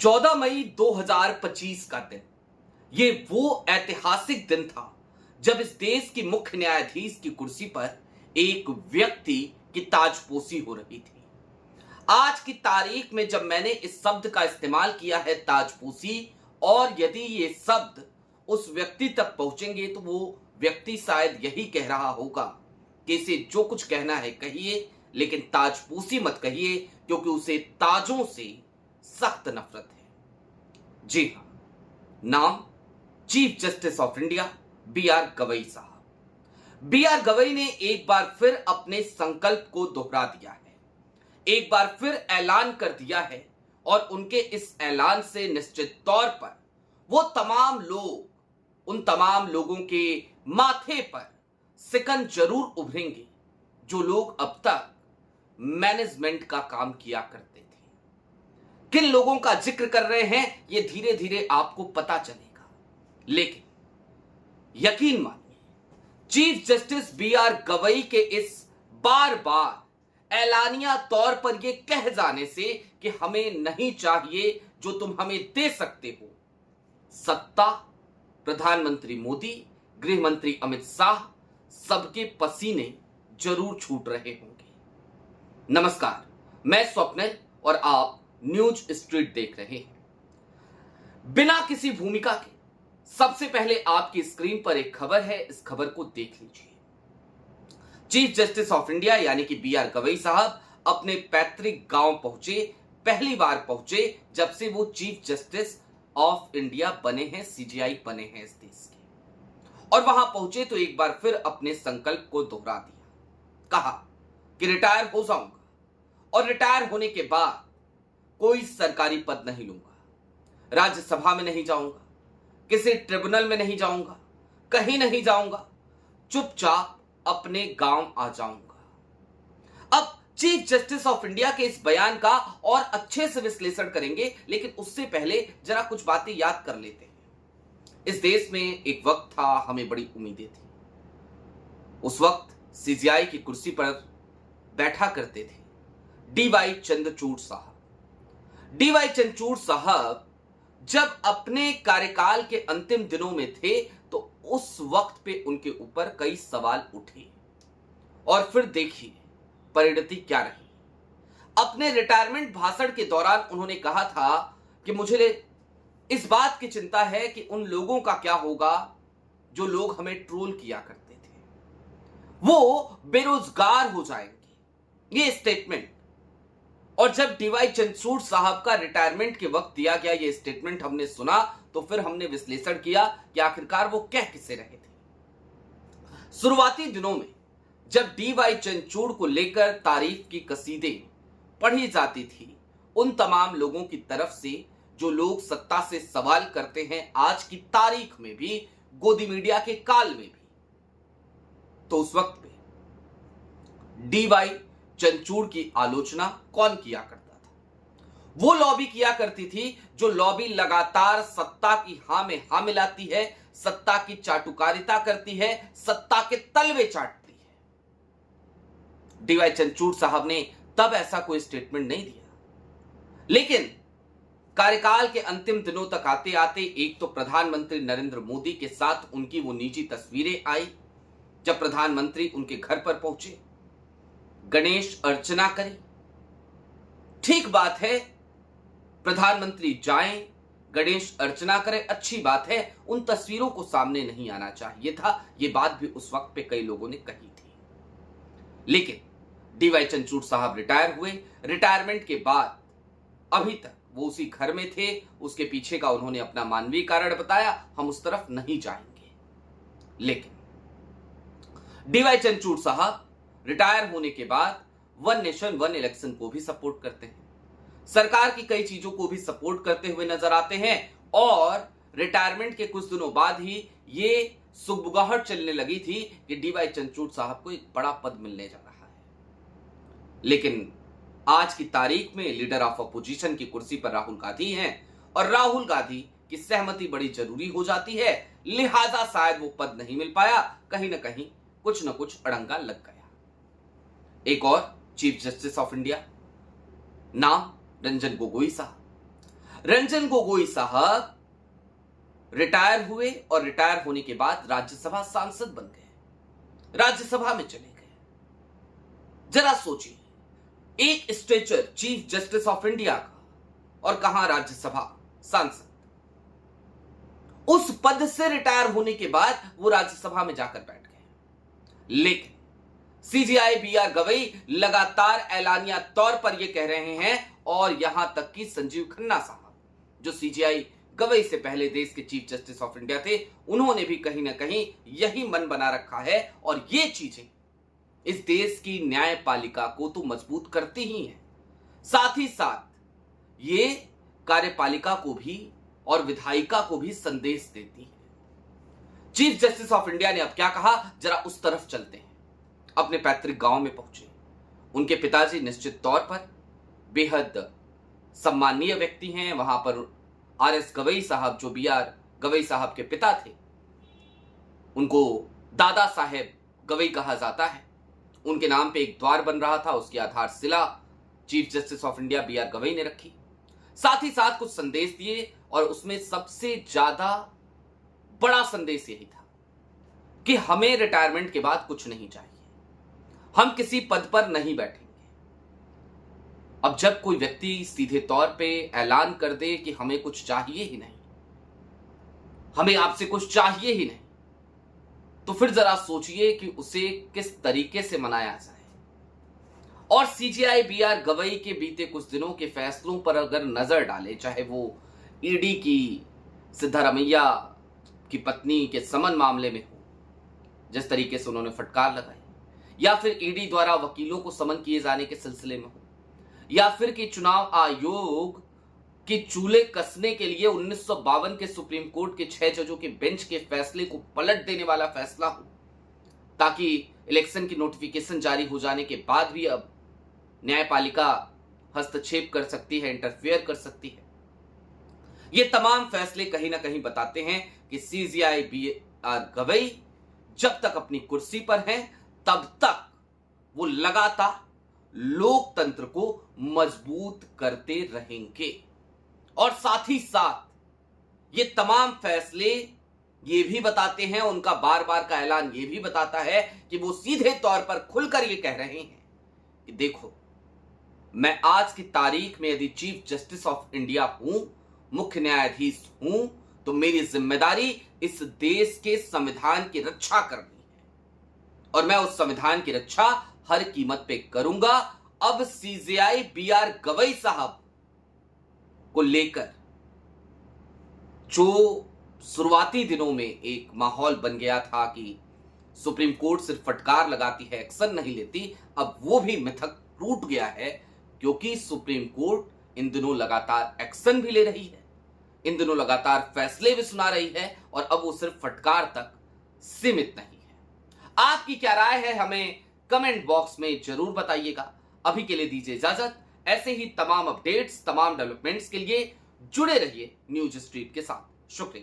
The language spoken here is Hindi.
14 मई 2025 का दिन, ये वो ऐतिहासिक दिन था जब इस देश की मुख्य न्यायाधीश की कुर्सी पर एक व्यक्ति की ताजपोशी हो रही थी। आज की तारीख में जब मैंने इस शब्द का इस्तेमाल किया है ताजपोशी, और यदि ये शब्द उस व्यक्ति तक पहुंचेंगे तो वो व्यक्ति शायद यही कह रहा होगा कि इसे जो कुछ कहना है कहिए, लेकिन ताजपोशी मत कहिए, क्योंकि उसे ताजों से सख्त नफरत है। जी हां, नाम chief justice of India B R Gavai sahab. B R Gavai ने एक बार फिर अपने संकल्प को दोहरा दिया है, एक बार फिर ऐलान कर दिया है, और उनके इस ऐलान से निश्चित तौर पर वो तमाम लोग, उन तमाम लोगों के माथे पर सिकन जरूर उभरेंगे जो लोग अब तक मैनेजमेंट का काम किया करते थे। किन लोगों का जिक्र कर रहे हैं ये धीरे धीरे आपको पता चलेगा, लेकिन यकीन मानिए, chief justice B R Gavai के इस बार बार ऐलानिया तौर पर यह कह जाने से कि हमें नहीं चाहिए जो तुम हमें दे सकते हो, सत्ता, प्रधानमंत्री मोदी, गृह मंत्री अमित शाह, सबके पसीने जरूर छूट रहे होंगे। नमस्कार, मैं स्वप्निल और आप न्यूज स्ट्रीट देख रहे हैं। बिना किसी भूमिका के सबसे पहले आपकी स्क्रीन पर एक खबर है, इस खबर को देख लीजिए। चीफ जस्टिस ऑफ इंडिया यानी कि बी आर गवई साहब अपने पैतृक गांव पहुंचे, पहली बार पहुंचे जब से वो चीफ जस्टिस ऑफ इंडिया बने हैं, सीजेआई बने हैं इस देश के। और वहां पहुंचे तो एक बार फिर अपने संकल्प को दोहरा दिया, कहा कि रिटायर हो जाऊंगा और रिटायर होने के बाद कोई सरकारी पद नहीं लूंगा, राज्यसभा में नहीं जाऊंगा, किसी ट्रिब्यूनल में नहीं जाऊंगा, कहीं नहीं जाऊंगा, चुपचाप अपने गांव आ जाऊंगा। अब चीफ जस्टिस ऑफ इंडिया के इस बयान का और अच्छे से विश्लेषण करेंगे, लेकिन उससे पहले जरा कुछ बातें याद कर लेते हैं। इस देश में एक वक्त था, हमें बड़ी उम्मीदें थी। उस वक्त सीजेआई की कुर्सी पर बैठा करते थे डीवाई चंद्रचूड़ साहब। डीवाई चंद्रचूड़ साहब जब अपने कार्यकाल के अंतिम दिनों में थे तो उस वक्त पे उनके ऊपर कई सवाल उठे, और फिर देखिए परिणति क्या रही। अपने रिटायरमेंट भाषण के दौरान उन्होंने कहा था कि मुझे इस बात की चिंता है कि उन लोगों का क्या होगा जो लोग हमें ट्रोल किया करते थे, वो बेरोजगार हो जाएंगे, ये स्टेटमेंट। और जब डीवाई चंद्रचूड़ साहब का रिटायरमेंट के वक्त दिया गया ये स्टेटमेंट हमने सुना, तो फिर हमने विश्लेषण किया कि आखिरकार वो कह किसे रहे थे। शुरुआती दिनों में जब डीवाई चंद्रचूड़ को लेकर तारीफ की कसीदे पढ़ी जाती थी, उन तमाम लोगों की तरफ से जो लोग सत्ता से सवाल करते हैं आज की तारीख में भी, गोदी मीडिया के काल में भी, तो उस वक्त पे डीवाई चंद्रचूड़ की आलोचना कौन किया करता था? वो लॉबी किया करती थी जो लॉबी लगातार सत्ता की हां में हां मिलाती है, सत्ता की चाटुकारिता करती है, सत्ता के तलवे चाटती है। डीवाई चंद्रचूड़ साहब ने तब ऐसा कोई स्टेटमेंट नहीं दिया, लेकिन कार्यकाल के अंतिम दिनों तक आते आते एक तो प्रधानमंत्री नरेंद्र मोदी के साथ उनकी वो निजी तस्वीरें आई जब प्रधानमंत्री उनके घर पर पहुंचे, गणेश अर्चना करी। ठीक बात है, प्रधानमंत्री जाएं, गणेश अर्चना करें, अच्छी बात है, उन तस्वीरों को सामने नहीं आना चाहिए था, यह बात भी उस वक्त पे कई लोगों ने कही थी। लेकिन डीवाई चंद्रचूड़ साहब रिटायर हुए, रिटायरमेंट के बाद अभी तक वो उसी घर में थे। उसके पीछे का उन्होंने अपना मानवीय कारण बताया, हम उस तरफ नहीं जाएंगे। लेकिन डीवाई चंद्रचूड़ साहब रिटायर होने के बाद वन नेशन वन इलेक्शन को भी सपोर्ट करते हैं, सरकार की कई चीजों को भी सपोर्ट करते हुए नजर आते हैं, और रिटायरमेंट के कुछ दिनों बाद ही ये सुगबुगाहट चलने लगी थी कि डीवाई चंद्रचूड़ साहब को एक बड़ा पद मिलने जा रहा है। लेकिन आज की तारीख में लीडर ऑफ अपोजिशन की कुर्सी पर राहुल गांधी हैं, और राहुल गांधी की सहमति बड़ी जरूरी हो जाती है, लिहाजा शायद वो पद नहीं मिल पाया, कहीं ना कहीं कुछ न कुछ अड़ंगा लग गया। एक और चीफ जस्टिस ऑफ इंडिया, नाम रंजन गोगोई साहब। रंजन गोगोई साहब रिटायर हुए और रिटायर होने के बाद राज्यसभा सांसद बन गए, राज्यसभा में चले गए। जरा सोचिए, एक stature chief justice of India का और कहां राज्यसभा सांसद। उस पद से रिटायर होने के बाद वो राज्यसभा में जाकर बैठ गए। लेकिन सीजेआई बीआर गवई लगातार ऐलानिया तौर पर यह कह रहे हैं, और यहां तक कि संजीव खन्ना साहब जो सीजेआई गवई से पहले देश के चीफ जस्टिस ऑफ इंडिया थे, उन्होंने भी कहीं ना कहीं यही मन बना रखा है। और ये चीजें इस देश की न्यायपालिका को तो मजबूत करती ही हैं, साथ ही साथ ये कार्यपालिका को भी और विधायिका को भी संदेश देती है। चीफ जस्टिस ऑफ इंडिया ने अब क्या कहा, जरा उस तरफ चलते हैं। अपने पैतृक गांव में पहुंचे। उनके पिताजी निश्चित तौर पर बेहद सम्मानीय व्यक्ति हैं। वहां पर आरएस गवई साहब जो बीआर गवई साहब के पिता थे, उनको दादा साहेब गवई कहा जाता है। उनके नाम पे एक द्वार बन रहा था, उसकी आधारशिला chief justice of India B R Gavai ने रखी। साथ ही साथ कुछ संदेश दिए, और उसमें सबसे ज्यादा बड़ा संदेश यही था कि हमें रिटायरमेंट के बाद कुछ नहीं चाहिए, हम किसी पद पर नहीं बैठेंगे। अब जब कोई व्यक्ति सीधे तौर पे ऐलान कर दे कि हमें कुछ चाहिए ही नहीं, हमें आपसे कुछ चाहिए ही नहीं, तो फिर जरा सोचिए कि उसे किस तरीके से मनाया जाए। और सीजेआई बीआर गवई के बीते कुछ दिनों के फैसलों पर अगर नजर डाले, चाहे वो ईडी की सिद्धारमैया की पत्नी के समन मामले में हो, जिस तरीके से उन्होंने फटकार लगाई, या फिर ईडी द्वारा वकीलों को समन किए जाने के सिलसिले में हो, या फिर कि चुनाव आयोग की चूल्हे कसने के लिए 1952 के सुप्रीम कोर्ट के 6 जजों के बेंच के फैसले को पलट देने वाला फैसला हो, ताकि इलेक्शन की नोटिफिकेशन जारी हो जाने के बाद भी अब न्यायपालिका हस्तक्षेप कर सकती है, इंटरफेयर कर सकती है। ये तमाम फैसले कहीं ना कहीं बताते हैं कि सीजेआई बीआर गवई जब तक अपनी कुर्सी पर हैं, तब तक वो लगातार लोकतंत्र को मजबूत करते रहेंगे। और साथ ही साथ ये तमाम फैसले ये भी बताते हैं, उनका बार बार का ऐलान ये भी बताता है कि वो सीधे तौर पर खुलकर ये कह रहे हैं कि देखो, मैं आज की तारीख में यदि चीफ जस्टिस ऑफ इंडिया हूं, मुख्य न्यायाधीश हूं, तो मेरी जिम्मेदारी इस देश के संविधान की रक्षा करनी है, और मैं उस संविधान की रक्षा हर कीमत पे करूंगा। अब सीजेआई बीआर गवई साहब को लेकर जो शुरुआती दिनों में एक माहौल बन गया था कि सुप्रीम कोर्ट सिर्फ फटकार लगाती है, एक्शन नहीं लेती, अब वो भी मिथक टूट गया है, क्योंकि सुप्रीम कोर्ट इन दिनों लगातार एक्शन भी ले रही है, इन दिनों लगातार फैसले भी सुना रही है, और अब वो सिर्फ फटकार तक सीमित नहीं है। आपकी क्या राय है, हमें कमेंट बॉक्स में जरूर बताइएगा। अभी के लिए दीजिए इजाजत। ऐसे ही तमाम अपडेट्स, तमाम डेवलपमेंट्स के लिए जुड़े रहिए न्यूज स्ट्रीट के साथ। शुक्रिया।